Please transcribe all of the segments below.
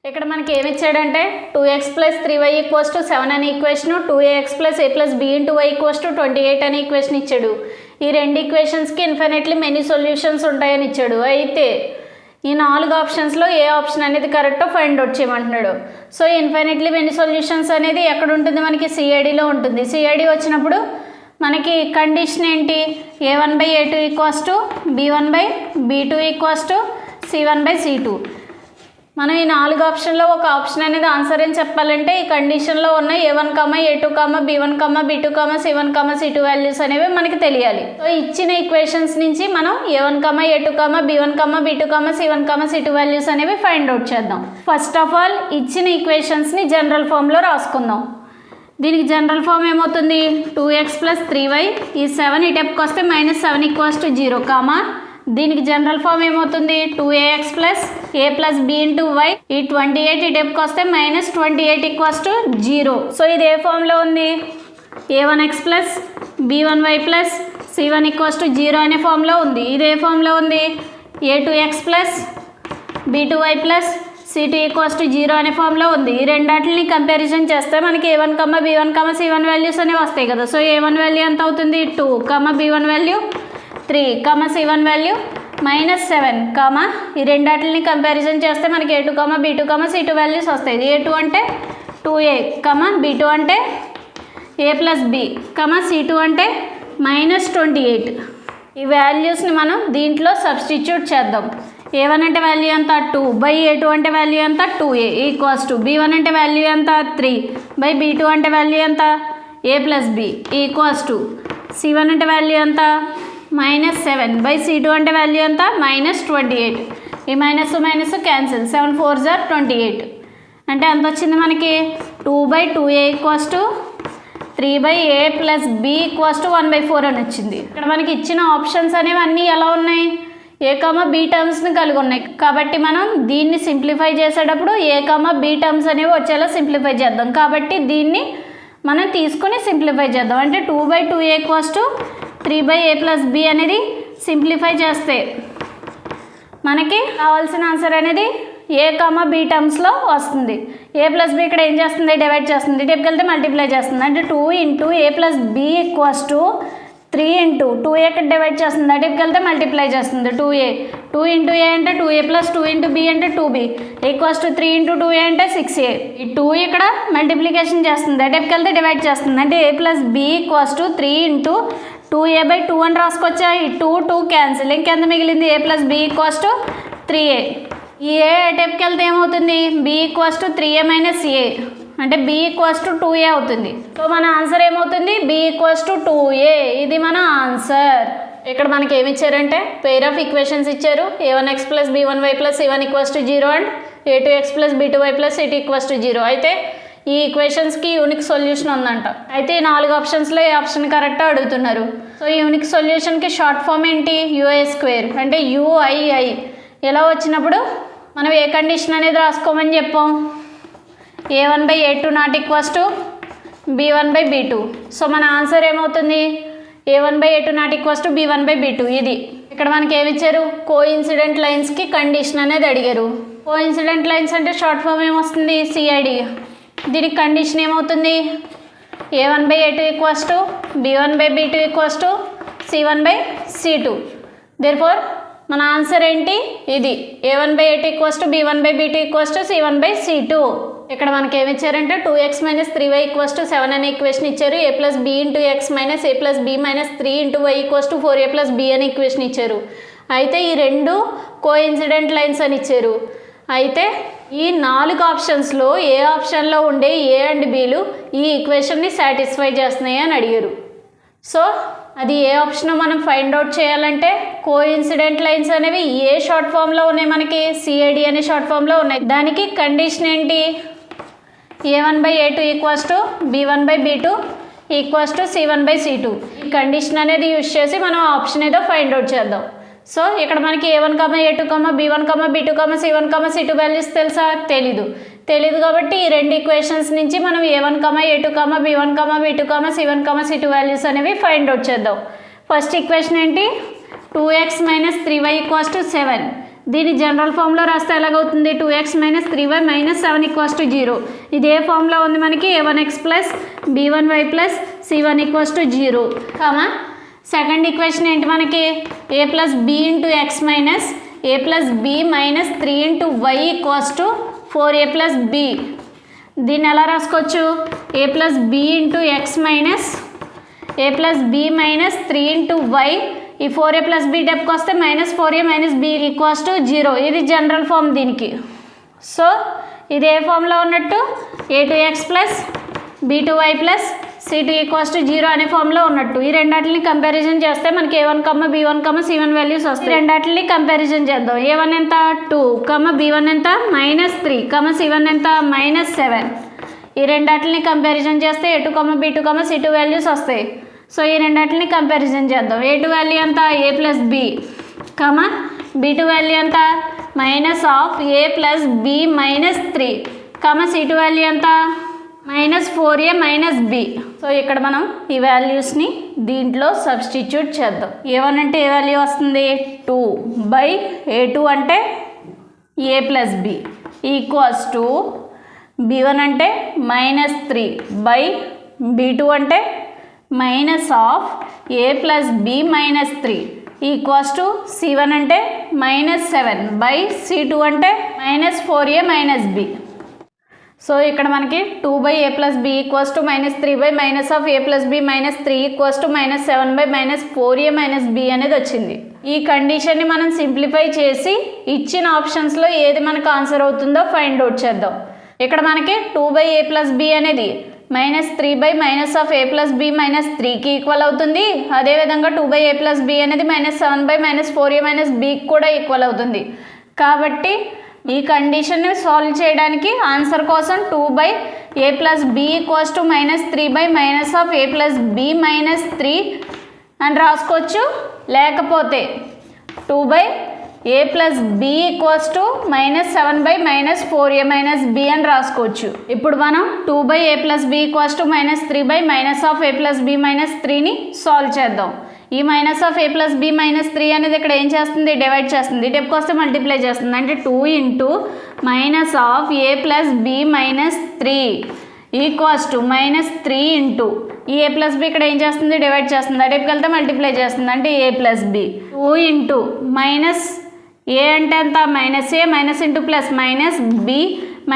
ఇక్కడ మనకి ఏమి ఇచ్చాడంటే 2x + 3y = 7 అనే equation, 2ax + a + b * y = 28 అనే ఈక్వేషన్ ఇచ్చాడు. ఈ రెండు ఈక్వేషన్స్కి ఇన్ఫినిట్లీ మెనీ సొల్యూషన్స్ ఉంటాయని ఇచ్చాడు. అయితే ఈ 4 ఆప్షన్స్లో ఏ ఆప్షన్ అనేది కరెక్టో ఫైండ్ అవుట్ చేయమంటున్నాడు. సో ఇన్ఫినిట్లీ మెనీ సొల్యూషన్స్ అనేది ఎక్కడ ఉంటుంది? మనకి సిఐడిలో ఉంటుంది. సిఐడి వచ్చినప్పుడు మనకి కండిషన్ ఏంటి? a1/a2 = b1/b2 = c1/c2. మనం ఈ 4 ఆప్షన్లో ఒక ఆప్షన్ అనేది ఆన్సర్ అని చెప్పాలంటే ఈ కండిషన్లో ఉన్న a1, a2, b1, b2, c1, c2 values అనేవి మనకి తెలియాలి. సో ఇచ్చిన ఈక్వేషన్స్ నుంచి మనం a1, a2, b1, b2, c1, c2 values అనేవి ఫైండ్ అవుట్ చేద్దాం. ఫస్ట్ ఆఫ్ ఆల్ ఇచ్చిన ఈక్వేషన్స్ని జనరల్ ఫామ్లో రాసుకుందాం. దీనికి జనరల్ ఫామ్ ఏమవుతుంది? 2x + 3y, ఈ 7 ఇటెప్కి వస్తే -7 = 0, దీనికి జనరల్ ఫామ్ ఏమవుతుంది? 2ax + a + b * y, ఈ 28 ఇటెప్కి వస్తే -28 = 0. సో ఇది ఏ ఫామ్లో ఉంది? a1x + b1y + c1 = 0 అనే ఫామ్లో ఉంది. ఇది ఏ ఫామ్లో ఉంది? a2x + b2y + c2 = 0 అనే ఫామ్లో ఉంది. ఈ రెండాటిని కంపారిజన్ చేస్తే మనకి a1, b1, c1 వాల్యూస్ అనేవి వస్తాయి కదా. సో a1 వాల్యూ ఎంత అవుతుంది? 2, b1 వాల్యూ 3, c1 వాల్యూ -7, ఈ రెండాటిని కంపారిజన్ చేస్తే మనకి a2, b2, c2 వాల్యూస్ వస్తాయి. a2 అంటే 2a, b2 అంటే a + b, c2 అంటే -28. ఈ వాల్యూస్ని మనం దీంట్లో సబ్స్టిట్యూట్ చేద్దాం. a1 అంటే వాల్యూ ఎంత? 2/a2 అంటే వాల్యూ ఎంత? 2a = b1 అంటే వాల్యూ ఎంత? 3/b2 అంటే వాల్యూ ఎంత? a + b = c1 అంటే వాల్యూ ఎంత? -7/c2 అంటే వాల్యూ ఎంత? -28. ఈ మైనస్ క్యాన్సిల్, 7 × 4 = 28. అంటే ఎంత వచ్చింది మనకి? 2/2a = 3/a + b = 1/4 అని వచ్చింది. ఇక్కడ మనకి ఇచ్చిన ఆప్షన్స్ అనేవి అన్నీ ఎలా ఉన్నాయి? a, b టర్మ్స్ని కలిగి ఉన్నాయి. కాబట్టి మనం దీన్ని సింప్లిఫై చేసేటప్పుడు a, b టర్మ్స్ అనేవి వచ్చేలా సింప్లిఫై చేద్దాం. కాబట్టి దీన్ని మనం తీసుకొని సింప్లిఫై చేద్దాం. అంటే 2/2a = 3/a + b అనేది సింప్లిఫై చేస్తే మనకి కావాల్సిన ఆన్సర్ అనేది a, b టర్మ్స్లో వస్తుంది. a + b ఇక్కడ ఏం చేస్తుంది? డివైడ్ చేస్తుంది. ఇటువైపుకి వెళ్తే మల్టిప్లై చేస్తుంది. అంటే 2 × a + b = 3 × 2a ఇక్కడ డివైడ్ చేస్తుంది. అటువైపుకి వెళ్తే మల్టిప్లై చేస్తుంది. 2a అంటే 2a + 2 × b అంటే 2b = 3 × 2a అంటే 6a. ఈ 2 ఇక్కడ మల్టిప్లికేషన్ చేస్తుంది. అటువైపుకి వెళ్తే డివైడ్ చేస్తుంది. అంటే a + b = 3 × 2a/2 అని రాసుకోవచ్చా? ఈ 2 క్యాన్సిల్, ఇంకెంత మిగిలింది? a + b = 3a. ఈ a అటువైపుకి వెళ్తే ఏమవుతుంది? b = 3a - a, అంటే b = 2a అవుతుంది. సో మన ఆన్సర్ ఏమవుతుంది? b = 2a. ఇది మన ఆన్సర్. ఇక్కడ మనకి ఏమి ఇచ్చారంటే పెయిర్ ఆఫ్ ఈక్వేషన్స్ ఇచ్చారు. a1x + b1y + c1 = 0 and a2x + b2y + c2 = 0. అయితే ఈ ఈక్వేషన్స్కి యూనిక్ సొల్యూషన్ ఉందంట. అయితే ఈ 4 ఆప్షన్స్లో ఏ ఆప్షన్ కరెక్టో అడుగుతున్నారు. సో యూనిక్ సొల్యూషన్కి షార్ట్ ఫామ్ ఏంటి? ua², అంటే uii. ఇలా వచ్చినప్పుడు మనం ఏ కండిషన్ అనేది రాసుకోమని చెప్పాం? a1/a2 ≠ b1/b2. సో మన ఆన్సర్ ఏమవుతుంది? a1/a2 ≠ b1/b2. ఇది ఇక్కడ మనకి ఏమి ఇచ్చారు? కోఇన్సిడెంట్ లైన్స్కి కండిషన్ అనేది అడిగారు. కోఇన్సిడెంట్ లైన్స్ అంటే షార్ట్ ఫామ్ ఏమొస్తుంది? సిఐడి. దీనికి కండిషన్ ఏమవుతుంది? a1/a2 = b1/b2 = c1/c2. దేర్ఫోర్ మన ఆన్సర్ ఏంటి? ఇది a1/a2 = b1/b2 = c1/c2. ఇక్కడ మనకి ఏమి ఇచ్చారంటే 2x - 3y = 7 అనే ఈక్వేషన్ ఇచ్చారు. a + b × x - a + b - 3 × y = 4a + b అనే ఈక్వేషన్ ఇచ్చారు. అయితే ఈ రెండు కోఇన్సిడెంట్ లైన్స్ అని ఇచ్చారు. అయితే ఈ 4 ఆప్షన్స్లో ఏ ఆప్షన్లో ఉండే a అండ్ bలు ఈ ఈక్వేషన్ని సాటిస్ఫై చేస్తున్నాయి అని అడిగారు. సో అది ఏ ఆప్షన్ మనం ఫైండ్ అవుట్ చేయాలంటే కోఇన్సిడెంట్ లైన్స్ అనేవి ఏ షార్ట్ ఫామ్లో ఉన్నాయి? మనకి సిఐడి అనే షార్ట్ ఫామ్లో ఉన్నాయి. దానికి కండిషన్ ఏంటి? a1/a2 = b1/b2 = c1/c2. ఈ కండిషన్ అనేది యూజ్ చేసి మనం ఆప్షన్ ఏదో ఫైండ్ అవుట్ చేద్దాం. సో ఇక్కడ మనకి a1, a2, b1, b2, c1, c2 values తెలుసా? తెలీదు కాబట్టి ఈ రెండు ఈక్వేషన్స్ నుంచి మనం a1, a2, b1, b2, c1, c2 values అనేవి ఫైండ్ అవుట్ చేద్దాం. ఫస్ట్ ఈక్వేషన్ ఏంటి? 2x - 3y = 7. దీని జనరల్ ఫామ్లో రాస్తే ఎలాగవుతుంది 2x - 3y - 7 = 0. ఇది ఏ ఫామ్లో ఉంది మనకి a1x + b1y + c1 = 0. Comma second equation ఏంటి మనకి a + b × x - a + b - 3 × y = 4a + b. దీన్ని ఎలా రాసుకోవచ్చు a + b × x - a + b - 3 × y. ఈ 4a + b డెప్కి వస్తే -4a - b = 0. ఇది జనరల్ ఫామ్ దీనికి. సో ఇది ఏ ఫామ్లో ఉన్నట్టు a2x + b2y + c2 = 0 అనే ఫామ్లో ఉన్నట్టు. ఈ రెండాటిని కంపారిజన్ చేస్తే మనకి a1, b1, c1 వాల్యూస్ వస్తాయి. రెండాటిని కంపారిజన్ చేద్దాం. a1 ఎంత 2, b1 ఎంత -3, c1 ఎంత -7. ఈ రెండాటిని కంపారిజన్ చేస్తే a2, b2, c2 వాల్యూస్ వస్తాయి. సో ఈ రెండాటిని కంపారిజన్ చేద్దాం. a2 వాల్యూ ఎంత a + b, b2 వాల్యూ ఎంత -a + b - 3, c2 వాల్యూ ఎంత -4a - b. సో ఇక్కడ మనం ఈ వాల్యూస్ని దీంట్లో సబ్స్టిట్యూట్ చేద్దాం. a1 అంటే ఏ వాల్యూ వస్తుంది 2/a2 అంటే a + b = b1 అంటే -3/b2 అంటే -a + b - 3 = c1 అంటే -7/c2 అంటే -4a - b. సో ఇక్కడ మనకి 2/a + b = -3/-a + b - 3 = -7/-4a - b అనేది వచ్చింది. ఈ కండిషన్ని మనం సింప్లిఫై చేసి ఇచ్చిన ఆప్షన్స్లో ఏది మనకు ఆన్సర్ అవుతుందో ఫైండ్ అవుట్ చేద్దాం. ఇక్కడ మనకి 2/a + b అనేది -3/-a + b - 3కి ఈక్వల్ అవుతుంది. అదేవిధంగా 2/a + b అనేది -7/-4a - b కూడా ఈక్వల్ అవుతుంది. కాబట్టి ఈ కండిషన్ని సాల్వ్ చేయడానికి ఆన్సర్ కోసం 2/a + b = -3/-a + b - 3 అని రాసుకోవచ్చు. లేకపోతే 2/a + b = -7/-4a - b అని రాసుకోవచ్చు. ఇప్పుడు మనం 2/a + b = -3/-a + b - 3ని solve చేద్దాం. ఈ -a + b - 3 అనేది ఇక్కడ ఏం చేస్తుంది డివైడ్ చేస్తుంది. డెప్కి వస్తే మల్టిప్లై చేస్తుంది. అంటే 2 × -a + b - 3 = -3 × ఈ a + b ఇక్కడ ఏం చేస్తుంది డివైడ్ చేస్తుంది. డెప్కి వెళ్తే మల్టిప్లై చేస్తుంది. అంటే a + b 2 × a అంటే ఎంత -a - × +- b - × -3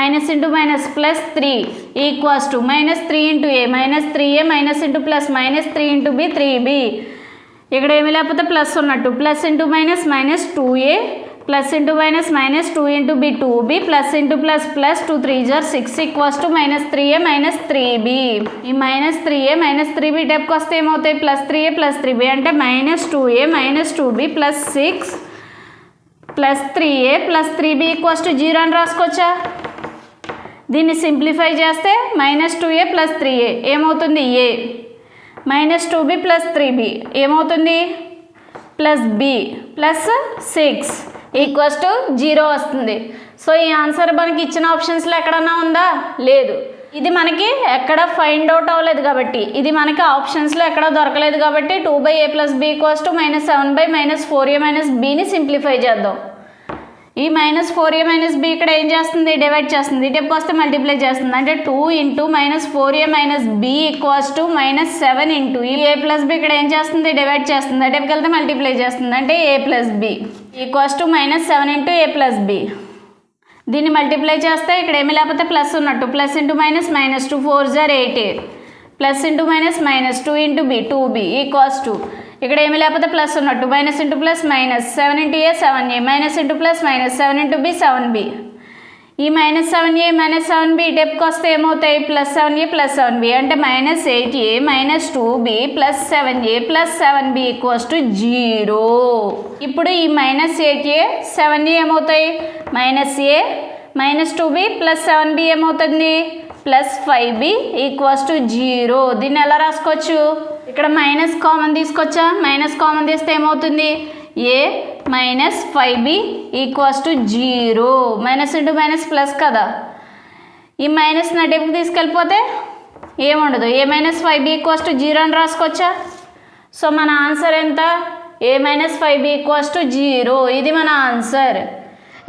= -3 × a -3a - 3 × b 3b. ఇక్కడ ఏమి లేకపోతే ప్లస్ ఉన్నట్టు +× -2a +× -2 × b 2b ++ 2 3 6 = -3a - 3b. ఈ -3a - 3b డెప్కి వస్తే ఏమవుతాయి +3a + 3b అంటే -2a - 2b +6 +3a + 3b = 0 అని రాసుకోవచ్చా. దీన్ని సింప్లిఫై చేస్తే -2a + 3a ఏమవుతుంది a -2b + 3b ఏమవుతుంది +b +6 = 0 వస్తుంది. సో ఈ ఆన్సర్ మనకి ఇచ్చిన ఆప్షన్స్లో ఎక్కడన్నా ఉందా లేదు. ఇది మనకి ఎక్కడ ఫైండ్ అవుట్ అవ్వలేదు కాబట్టి ఇది మనకి ఆప్షన్స్లో ఎక్కడ దొరకలేదు కాబట్టి 2/a + b = -7/-4a - bని సింప్లిఫై చేద్దాం. ఈ -4a - b ఇక్కడ ఏం చేస్తుంది డివైడ్ చేస్తుంది. డెప్కి వస్తే మల్టిప్లై చేస్తుంది. అంటే 2 × -4a - b = -7 × ఈ a + b ఇక్కడ ఏం చేస్తుంది డివైడ్ చేస్తుంది. డెప్కి వెళ్తే మల్టిప్లై చేస్తుంది. అంటే a + b = -7 × a + b. దీన్ని మల్టిప్లై చేస్తే ఇక్కడ ఏమి లేకపోతే ప్లస్ ఉన్నట్టు +× -2 4 8a +× -2 × b 2b = ఇక్కడ ఏమి లేకపోతే ప్లస్ ఉన్నట్టు -× +- 7 × a 7a -× +- 7 × b 7b. ఈ -7a - 7b డెప్కి వస్తే ఏమవుతాయి +7a + 7b అంటే -8a - 2b + 7a + 7b = 0. ఇప్పుడు ఈ -8a 7a ఏమవుతాయి -a - 2b + 7b ఏమవుతుంది +5b = 0. దీన్ని ఎలా రాసుకోవచ్చు ఇక్కడ మైనస్ కామన్ తీసుకొచ్చా. మైనస్ కామన్ తీస్తే ఏమవుతుంది a - 5b = 0. Minus into minus plus కదా. ఈ మైనస్ నెటివ్కి తీసుకెళ్ళిపోతే ఏముండదు a - 5b = 0 అని రాసుకోవచ్చా. సో మన ఆన్సర్ ఎంత a - 5b = 0. ఇది మన ఆన్సర్.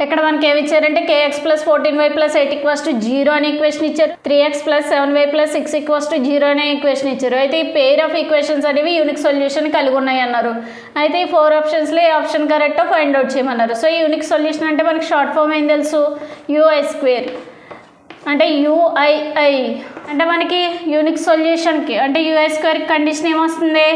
ఇక్కడ మనకి ఏమి ఇచ్చారంటే kx + 14y + 8 = 0 అనే ఈక్వేషన్ ఇచ్చారు. 3x + 7y + 6 = 0 అనే ఈక్వేషన్ ఇచ్చారు. అయితే ఈ పేర్ ఆఫ్ ఈక్వేషన్స్ అనేవి యూనిక్ సొల్యూషన్ కలిగి ఉన్నాయి అన్నారు. అయితే ఈ 4 ఆప్షన్స్లో ఏ ఆప్షన్ కరెక్టో ఫైండ్ అవుట్ చేయమన్నారు. సో ఈ యూనిక్ సొల్యూషన్ అంటే మనకి షార్ట్ ఫామ్ ఏం తెలుసు, ui² అంటే UII అంటే మనకి యూనిక్ సొల్యూషన్కి అంటే ui² కండిషన్ ఏమొస్తుంది,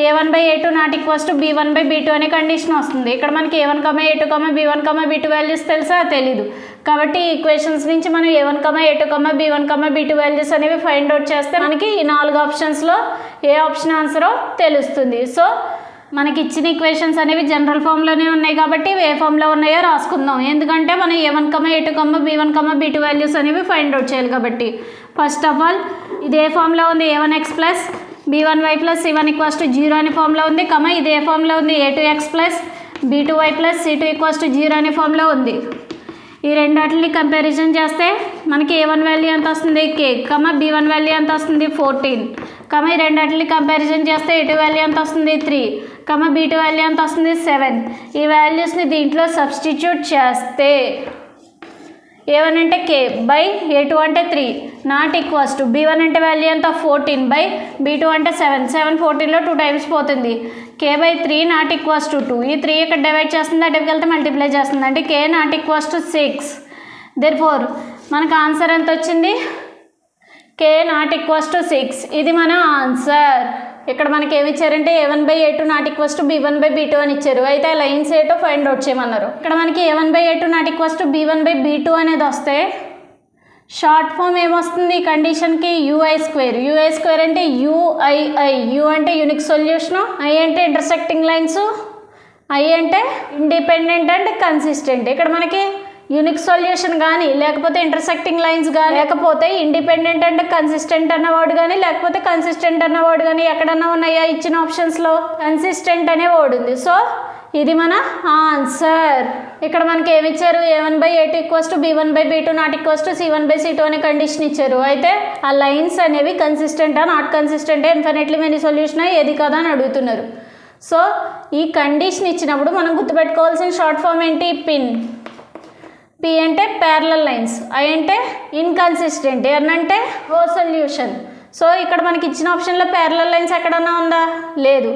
a1/a2 ≠ b1/b2 అనే కండిషన్ వస్తుంది. ఇక్కడ మనకి a1, a2, b1, b2 values తెలుసా, తెలీదు. కాబట్టి ఈ ఈక్వేషన్స్ నుంచి మనం a1, a2, b1, b2 values అనేవి ఫైండ్ అవుట్ చేస్తే మనకి ఈ 4 ఆప్షన్స్లో ఏ ఆప్షన్ ఆన్సరో తెలుస్తుంది. సో మనకి ఇచ్చిన ఈక్వేషన్స్ అనేవి జనరల్ ఫామ్లోనే ఉన్నాయి కాబట్టి ఏ ఫామ్లో ఉన్నాయో రాసుకుందాం. ఎందుకంటే మనం a1, a2, b1, b2 values అనేవి ఫైండ్ అవుట్ చేయాలి కాబట్టి. ఫస్ట్ ఆఫ్ ఆల్ ఇది ఏ ఫామ్లో ఉంది, a1x + b1y + c1 = 0 అనే ఫామ్లో ఉంది. ఇది ఏ ఫామ్లో ఉంది, a2x + b2y + c2 = 0 అనే ఫామ్లో ఉంది. ఈ రెండాటిని కంపారిజన్ చేస్తే మనకి a1 వాల్యూ ఎంత వస్తుంది, k, b1 వాల్యూ ఎంత వస్తుంది, 14, ఈ రెండాటిని కంపారిజన్ చేస్తే a2 వాల్యూ ఎంత వస్తుంది, 3, b2 వాల్యూ ఎంత వస్తుంది, 7. ఈ వాల్యూస్ని దీంట్లో సబ్స్టిట్యూట్ చేస్తే a1 అంటే k /a2 అంటే 3 ≠ b1 అంటే వాల్యూ ఎంత, 14 /b2 అంటే 7. 7 14లో 2 టైమ్స్ పోతుంది. k/3 ≠ 2. ఈ 3 ఇక్కడ డివైడ్ చేస్తుంది, అటుకి వెళ్తే మల్టిప్లై చేస్తుంది అంటే k ≠ 6. దెర్ఫోర్ మనకు ఆన్సర్ ఎంత వచ్చింది, k ≠ 6. ఇది మన ఆన్సర్. ఇక్కడ మనకి ఏమి ఇచ్చారంటే a1/a2 ≠ b1/b2 అని ఇచ్చారు. అయితే ఆ లైన్స్ ఏటో ఫైండ్ అవుట్ చేయమన్నారు. ఇక్కడ మనకి a1/a2 ≠ b1/b2 అనేది వస్తే షార్ట్ ఫామ్ ఏమొస్తుంది కండిషన్కి, ui² అంటే UII. U అంటే యూనిక్ సొల్యూషను, I అంటే ఇంటర్సెక్టింగ్ లైన్స్, I అంటే ఇండిపెండెంట్ అండ్ కన్సిస్టెంట్. ఇక్కడ మనకి యూనిక్ సొల్యూషన్ కానీ లేకపోతే ఇంటర్సెక్టింగ్ లైన్స్ కానీ లేకపోతే ఇండిపెండెంట్ అండ్ కన్సిస్టెంట్ అన్న వర్డ్ కానీ లేకపోతే కన్సిస్టెంట్ అన్న వర్డ్ కానీ ఎక్కడన్నా ఉన్నాయా ఇచ్చిన ఆప్షన్స్లో, కన్సిస్టెంట్ అనే వర్డ్ ఉంది. సో ఇది మన ఆన్సర్. ఇక్కడ మనకి ఏమి ఇచ్చారు, a1/a2 = b1/b2 ≠ c1/c2 అనే కండిషన్ ఇచ్చారు. అయితే ఆ లైన్స్ అనేవి కన్సిస్టెంటా నాట్ కన్సిస్టెంటా, ఇన్ఫినిట్లీ మెనీ సొల్యూషనా, ఏది కదా అని అడుగుతున్నారు. సో ఈ కండిషన్ ఇచ్చినప్పుడు మనం గుర్తుపెట్టుకోవాల్సిన షార్ట్ ఫామ్ ఏంటి, పిన్. P అంటే ప్యారలల్ లైన్స్, I అంటే ఇన్కన్సిస్టెంట్, N అంటే నో సొల్యూషన్. సో ఇక్కడ మనకి ఇచ్చిన ఆప్షన్లో ప్యారలల్ లైన్స్ ఎక్కడన్నా ఉందా, లేదు.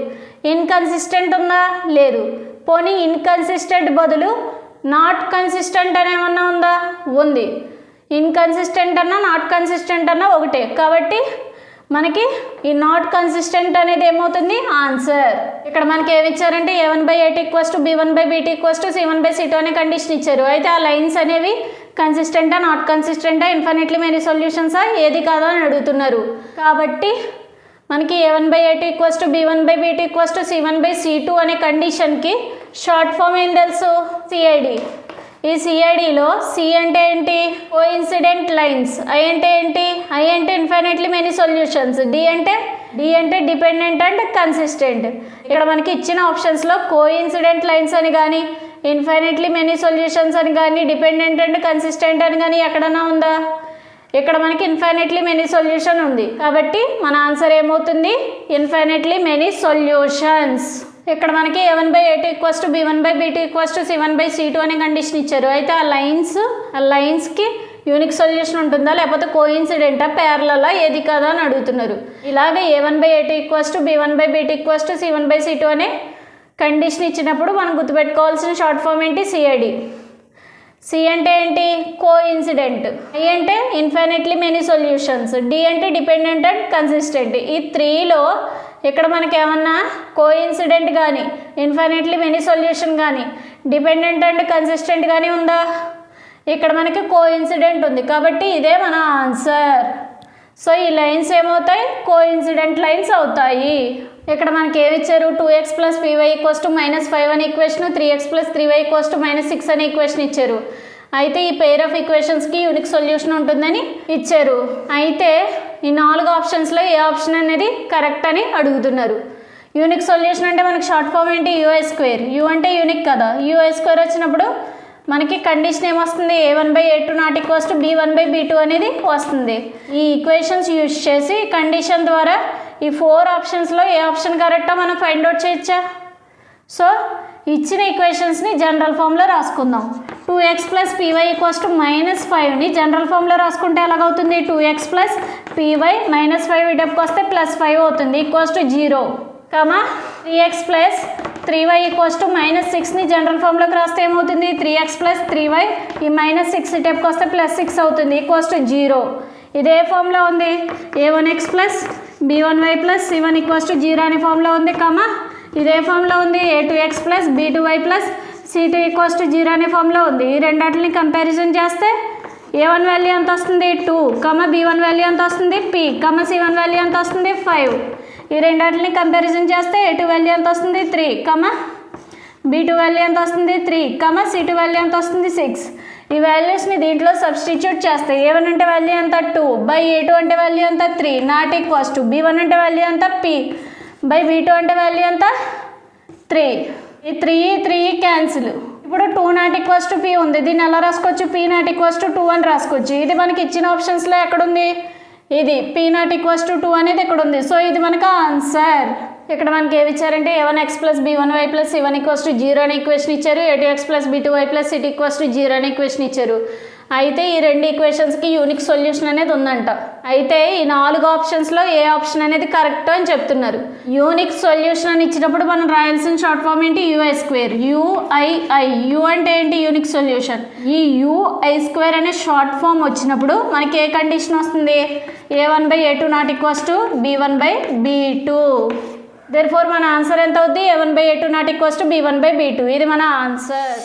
ఇన్కన్సిస్టెంట్ ఉందా, లేదు. పోనీ ఇన్కన్సిస్టెంట్ బదులు నాట్ కన్సిస్టెంట్ అని ఏమన్నా ఉందా, ఉంది. ఇన్కన్సిస్టెంట్ అన్నా నాట్ కన్సిస్టెంట్ అన్నా ఒకటే కాబట్టి మనకి ఈ నాట్ కన్సిస్టెంట్ అనేది ఏమవుతుంది, ఆన్సర్. ఇక్కడ మనకి ఏమి ఇచ్చారంటే a1/a2 = b1/b2 = c1/c2 అనే కండిషన్ ఇచ్చారు. అయితే ఆ లైన్స్ అనేవి కన్సిస్టెంటా నాట్ కన్సిస్టెంటా, ఇన్ఫినిట్లీ మెనీ సొల్యూషన్సా, ఏది కాదా అని అడుగుతున్నారు. కాబట్టి మనకి a1/a2 = b1/b2 = c1/c2 అనే కండిషన్కి షార్ట్ ఫామ్ ఏం తెలుసు, CID. ఈ CIDలో C అంటే ఏంటి, కోఇన్సిడెంట్ లైన్స్, I అంటే ఏంటి, I అంటే ఇన్ఫినిట్లీ మెనీ సొల్యూషన్స్, D అంటే డిపెండెంట్ అండ్ కన్సిస్టెంట్. ఇక్కడ మనకి ఇచ్చిన ఆప్షన్స్లో కోఇన్సిడెంట్ లైన్స్ అని కానీ ఇన్ఫినిట్లీ మెనీ సొల్యూషన్స్ అని కానీ డిపెండెంట్ అండ్ కన్సిస్టెంట్ అని కానీ ఎక్కడన్నా ఉందా, ఇక్కడ మనకి ఇన్ఫినిట్లీ మెనీ సొల్యూషన్ ఉంది. కాబట్టి మన ఆన్సర్ ఏమవుతుంది, ఇన్ఫినిట్లీ మెనీ సొల్యూషన్స్. ఇక్కడ మనకి a1/a2 = b1/b2 = c1/c2 అనే కండిషన్ ఇచ్చారు. అయితే ఆ లైన్స్కి యూనిక్ సొల్యూషన్ ఉంటుందా లేకపోతే కోఇన్సిడెంటా, ప్యారలలా, ఏది కాదా అని అడుగుతున్నారు. ఇలాగే a1/a2 = b1/b2 = c1/c2 అనే కండిషన్ ఇచ్చినప్పుడు మనం గుర్తుపెట్టుకోవాల్సిన షార్ట్ ఫామ్ ఏంటి, CID. C అంటే ఏంటి, కోఇన్సిడెంట్, I అంటే ఇన్ఫినిట్లీ మెనీ సొల్యూషన్స్, D అంటే డిపెండెంట్ అండ్ కన్సిస్టెంట్. ఈ 3లో ఇక్కడ మనకి ఏమన్నా కోఇన్సిడెంట్ కానీ ఇన్ఫినిట్లీ మెనీ సొల్యూషన్ కానీ డిపెండెంట్ అండ్ కన్సిస్టెంట్ కానీ ఉందా, ఇక్కడ మనకి కోఇన్సిడెంట్ ఉంది కాబట్టి ఇదే మన ఆన్సర్. సో ఈ లైన్స్ ఏమవుతాయి, కోఇన్సిడెంట్ లైన్స్ అవుతాయి. ఇక్కడ మనకి ఏమి ఇచ్చారు, 2x + py = -5 అనే ఈక్వేషన్, 3x + 3y = -6 అనే ఈక్వేషన్ ఇచ్చారు. అయితే ఈ పెయిర్ ఆఫ్ ఈక్వేషన్స్కి యూనిక్ సొల్యూషన్ ఉంటుందని ఇచ్చారు. అయితే ఈ 4 ఆప్షన్స్లో ఏ ఆప్షన్ అనేది కరెక్ట్ అని అడుగుతున్నారు. యూనిక్ సొల్యూషన్ అంటే మనకి షార్ట్ ఫామ్ ఏంటి, ui². U అంటే యూనిక్ కదా, ui² వచ్చినప్పుడు మనకి కండిషన్ ఏమొస్తుంది, a1/a2 ≠ b1/b2 అనేది వస్తుంది. ఈ ఈక్వేషన్స్ యూజ్ చేసి కండిషన్ ద్వారా ఈ 4 ఆప్షన్స్లో ఏ ఆప్షన్ కరెక్టో మనం ఫైండ్ అవుట్ చేయొచ్చా. సో ఇచ్చిన ఈక్వేషన్స్ని జనరల్ ఫామ్లో రాసుకుందాం. 2x plus py equals to -5ని జనరల్ ఫామ్లో రాసుకుంటే ఎలాగవుతుంది 2x ప్లస్ పీవై -5 ఇటెప్కి వస్తే +5 అవుతుంది equals to 0 comma 3x plus 3y equals to -6ని జనరల్ ఫామ్లోకి రాస్తే ఏమవుతుంది 3x ప్లస్ 3y ఈ -6 ఇటెప్కి వస్తే +6 అవుతుంది ఈక్వల్స్ టు 0 ఇదే ఫామ్లో ఉంది a1x plus b1y plus c1 equals to 0 అనే ఫామ్లో ఉంది కమా ఇదే ఫామ్లో ఉంది a2x plus b2y plus c2 equals to 0 అనే ఫామ్లో ఉంది ఈ రెండింటిని కంపారిజన్ చేస్తే a1 వాల్యూ ఎంత వస్తుంది 2 కమా b1 వాల్యూ ఎంత వస్తుంది p కమా c1 వాల్యూ ఎంత వస్తుంది 5 ఈ రెండింటిని కంపారిజన్ చేస్తే a2 వాల్యూ ఎంత వస్తుంది 3 కమా b2 వాల్యూ ఎంత వస్తుంది 3 కమా c2 వాల్యూ ఎంత వస్తుంది 6 ఈ వాల్యూస్ని దీంట్లో సబ్స్టిట్యూట్ చేస్తే a1 అంటే వాల్యూ ఎంత 2 బై a2 అంటే వాల్యూ ఎంత 3 నాట్ ఈక్వల్స్ టు b1 అంటే వాల్యూ ఎంత p బై b2 అంటే వాల్యూ ఎంత 3 ఈ 3 క్యాన్సిల్ ఇప్పుడు 2 నాట్ ఈక్వల్స్ టు p ఉంది దీన్ని ఎలా రాసుకోవచ్చు p నాట్ ఈక్వల్స్ టు 2 అని రాసుకోవచ్చు ఇది మనకి ఇచ్చిన ఆప్షన్స్లో ఎక్కడుంది ఇది p నాట్ ఈక్వల్స్ టు 2 అనేది ఇక్కడ ఉంది సో ఇది మనకు ఆన్సర్ ఇక్కడ మనకి ఏమి ఇచ్చారంటే a1x plus b1y plus c1 equals to 0 అని ఈక్వేషన్ ఇచ్చారు a2x plus b2y plus c2 equals to 0 అని ఈక్వేషన్ ఇచ్చారు అయితే ఈ రెండు ఈక్వేషన్స్కి యూనిక్ సొల్యూషన్ అనేది ఉందంట అయితే ఈ 4 ఆప్షన్స్లో ఏ ఆప్షన్ అనేది కరెక్ట్ అని చెప్తున్నారు యూనిక్ సొల్యూషన్ అని ఇచ్చినప్పుడు మనం రాయాల్సిన షార్ట్ ఫామ్ ఏంటి ui² UII యు అంటే ఏంటి యూనిక్ సొల్యూషన్ ఈ ui² అనే షార్ట్ ఫామ్ వచ్చినప్పుడు మనకి ఏ కండిషన్ వస్తుంది a1/a2 not equals to b1/b2 therefore మన ఆన్సర్ ఎంత అవుద్ది a1/a2 not equals to b1/b2 ఇది మన ఆన్సర్